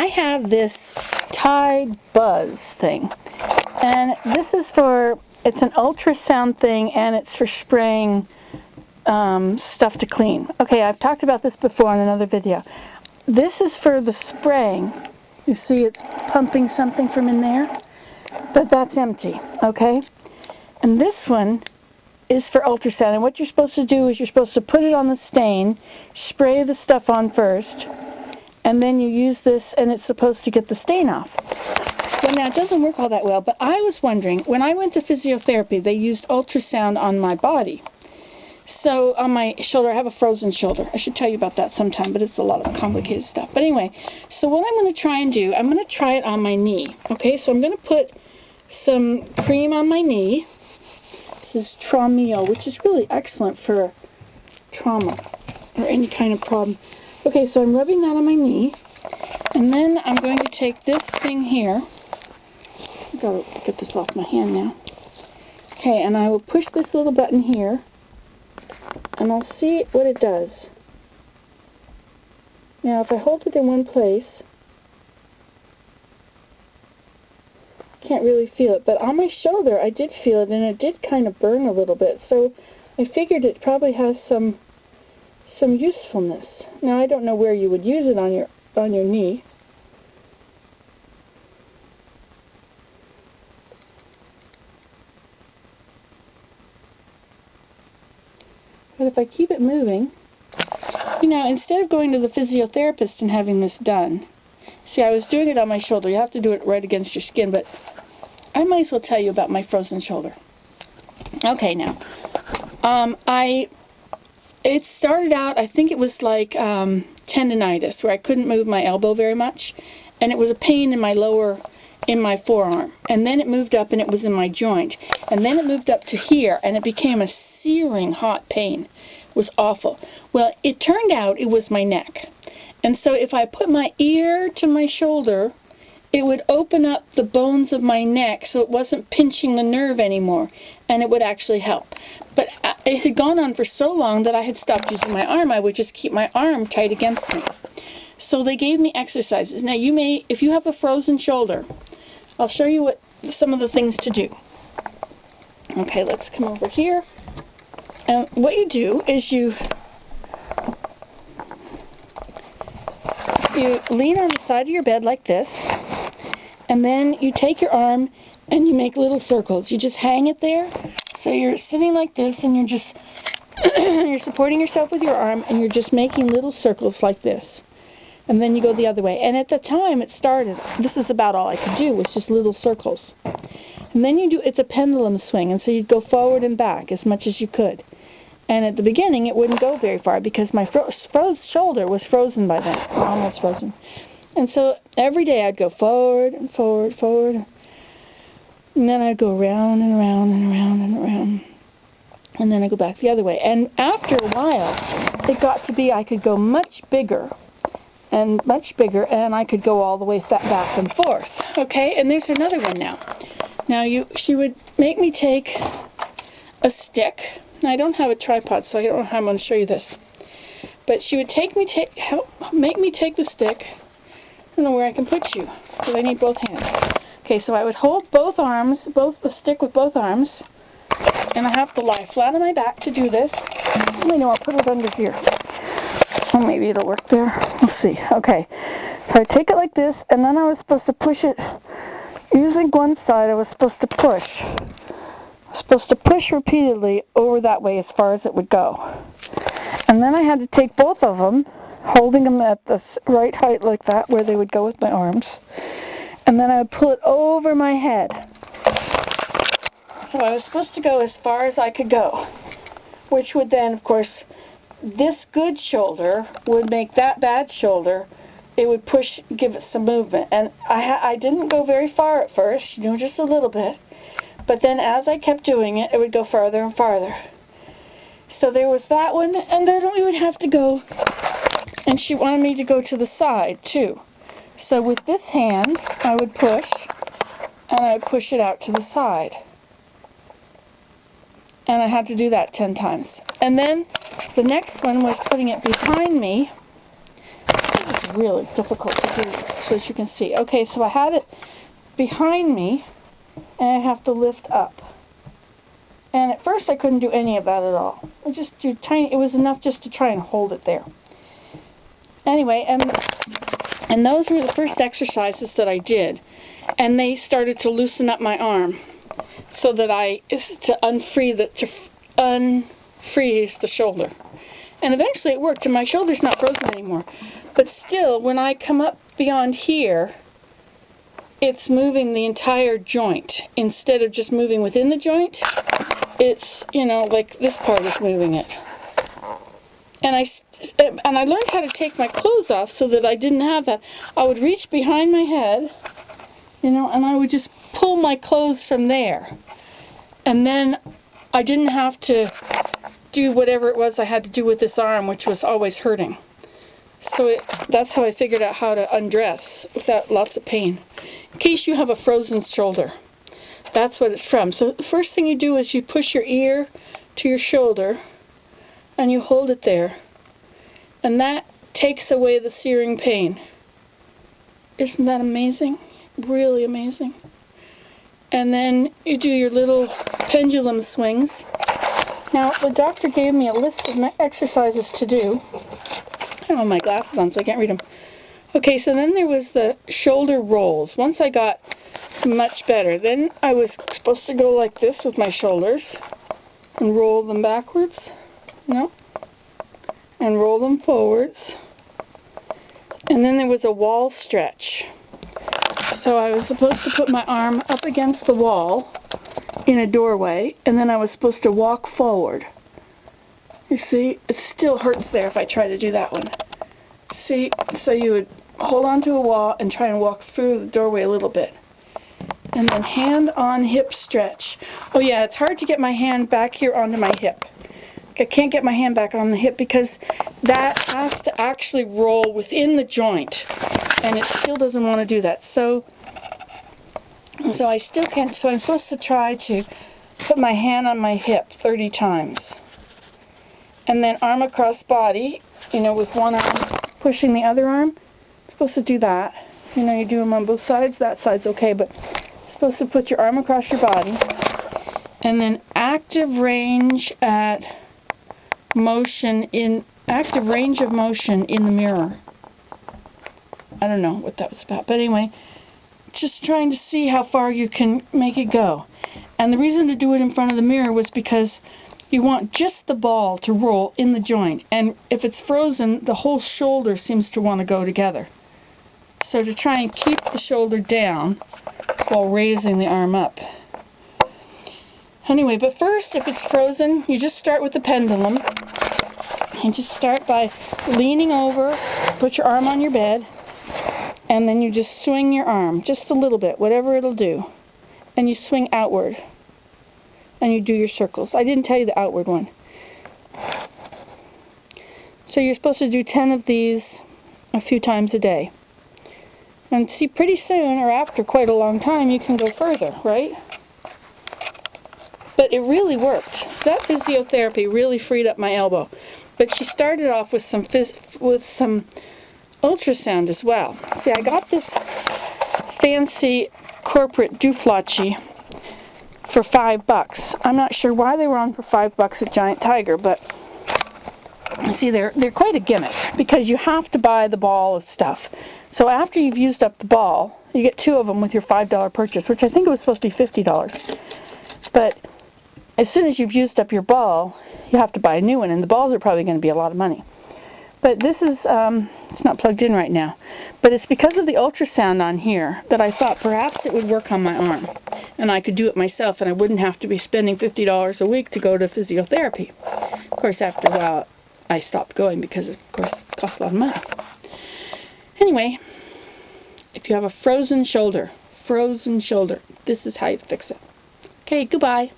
I have this Tide Buzz thing, and this is for, it's an ultrasound thing, and it's for spraying stuff to clean. Okay, I've talked about this before in another video. This is for the spraying. You see it's pumping something from in there, but that's empty, okay? And this one is for ultrasound, and what you're supposed to do is you're supposed to put it on the stain, spray the stuff on first, and then you use this, and it's supposed to get the stain off. Well, now, it doesn't work all that well, but I was wondering, when I went to physiotherapy, they used ultrasound on my body. So, on my shoulder, I have a frozen shoulder. I should tell you about that sometime, but it's a lot of complicated stuff. But anyway, so what I'm going to try and do, I'm going to try it on my knee. Okay, so I'm going to put some cream on my knee. This is Traumeo, which is really excellent for trauma or any kind of problem. Okay, so I'm rubbing that on my knee, and then I'm going to take this thing here. I've got to get this off my hand now. Okay, and I will push this little button here, and I'll see what it does. Now, if I hold it in one place, I can't really feel it, but on my shoulder I did feel it, and it did kind of burn a little bit, so I figured it probably has some usefulness. Now, I don't know where you would use it on your knee. But if I keep it moving, you know, instead of going to the physiotherapist and having this done, see, I was doing it on my shoulder. You have to do it right against your skin, but I might as well tell you about my frozen shoulder. Okay, now, it started out, I think it was like tendinitis, where I couldn't move my elbow very much, and it was a pain in my forearm. And then it moved up, and it was in my joint. And then it moved up to here, and it became a searing hot pain. It was awful. Well, it turned out it was my neck. And so if I put my ear to my shoulder, it would open up the bones of my neck so it wasn't pinching the nerve anymore, and it would actually help. But it had gone on for so long that I had stopped using my arm. I would just keep my arm tight against me. So they gave me exercises. Now, you may, if you have a frozen shoulder, I'll show you some of the things to do. Okay, let's come over here. And what you do is you lean on the side of your bed like this, and then you take your arm and you make little circles. You just hang it there. So you're sitting like this, and you're just you're supporting yourself with your arm, and you're just making little circles like this. And then you go the other way. And at the time it started, this is about all I could do, was just little circles. And then it's a pendulum swing, and so you'd go forward and back as much as you could. And at the beginning, it wouldn't go very far because my shoulder was frozen by then, almost frozen. And so every day I'd go forward and forward, forward, and then I'd go around and around and around and around, and then I'd go back the other way. And after a while, it got to be I could go much bigger, and I could go all the way back and forth. Okay, and there's another one now. Now she would make me take a stick. Now, I don't have a tripod, so I don't know how I'm going to show you this. But she would make me take the stick. I don't know where I can put you, because I need both hands. Okay, so I would hold both arms, the stick with both arms, and I have to lie flat on my back to do this. Let me know, I'll put it under here. Oh, maybe it'll work there. Let's see. Okay, so I take it like this, and then I was supposed to push it. Using one side, I was supposed to push. Repeatedly over that way as far as it would go. And then I had to take both of them, holding them at the right height like that, where they would go with my arms. And then I would pull it over my head. So I was supposed to go as far as I could go, which would then, of course, this good shoulder would make that bad shoulder. It would give it some movement. And I didn't go very far at first, just a little bit. But then as I kept doing it, it would go farther and farther. So there was that one, and then we would have to go, and she wanted me to go to the side too. So with this hand, I would push, and I would push it out to the side. And I had to do that 10 times. And then the next one was putting it behind me. This is really difficult to do, so as you can see. Okay, so I had it behind me, and I have to lift up. And at first I couldn't do any of that at all. I just do tiny. It was enough just to try and hold it there. Anyway, and those were the first exercises that I did, and they started to loosen up my arm, so that to unfreeze the shoulder. And eventually it worked, and my shoulder's not frozen anymore. But still, when I come up beyond here, it's moving the entire joint instead of just moving within the joint. It's, you know, like this part is moving it. And I learned how to take my clothes off so that I didn't have that. I would reach behind my head, you know, and I would just pull my clothes from there. And then I didn't have to do whatever it was I had to do with this arm, which was always hurting. So that's how I figured out how to undress without lots of pain. In case you have a frozen shoulder, that's what it's from. So the first thing you do is you push your ear to your shoulder and you hold it there, and that takes away the searing pain. Isn't that amazing? Really amazing. And then you do your little pendulum swings. Now, the doctor gave me a list of exercises to do. I don't have my glasses on, so I can't read them. Okay, so then there was the shoulder rolls. Once I got much better, then I was supposed to go like this with my shoulders and roll them backwards. No. And roll them forwards. And then there was a wall stretch. So I was supposed to put my arm up against the wall in a doorway, and then I was supposed to walk forward. You see, it still hurts there if I try to do that one. See, so you would hold on to a wall and try and walk through the doorway a little bit. And then hand on hip stretch. Oh yeah, it's hard to get my hand back here onto my hip. I can't get my hand back on the hip because that has to actually roll within the joint, and it still doesn't want to do that. So I still can't. So I'm supposed to try to put my hand on my hip 30 times. And then arm across body, you know, with one arm pushing the other arm. I'm supposed to do that. You know, you do them on both sides. That side's okay, but you're supposed to put your arm across your body. And then active range of motion in the mirror. I don't know what that was about, but anyway, just trying to see how far you can make it go. And the reason to do it in front of the mirror was because you want just the ball to roll in the joint, and if it's frozen, the whole shoulder seems to want to go together. So to try and keep the shoulder down while raising the arm up. Anyway, but first, if it's frozen, you just start with the pendulum. And just start by leaning over, put your arm on your bed, and then you just swing your arm, just a little bit, whatever it'll do. And you swing outward. And you do your circles. I didn't tell you the outward one. So you're supposed to do 10 of these a few times a day. And see, pretty soon, or after quite a long time, you can go further, right? But it really worked. That physiotherapy really freed up my elbow. But she started off with some ultrasound as well. See, I got this fancy corporate dooflotchy for $5. I'm not sure why they were on for $5 at Giant Tiger, but see, they're quite a gimmick because you have to buy the ball of stuff. So after you've used up the ball, you get 2 of them with your $5 purchase, which I think it was supposed to be $50. But as soon as you've used up your ball, you have to buy a new one, and the balls are probably going to be a lot of money. But this is, it's not plugged in right now, but it's because of the ultrasound on here that I thought perhaps it would work on my arm, and I could do it myself, and I wouldn't have to be spending $50 a week to go to physiotherapy. Of course, after a while, I stopped going because, of course, it costs a lot of money. Anyway, if you have a frozen shoulder, this is how you fix it. Okay, goodbye.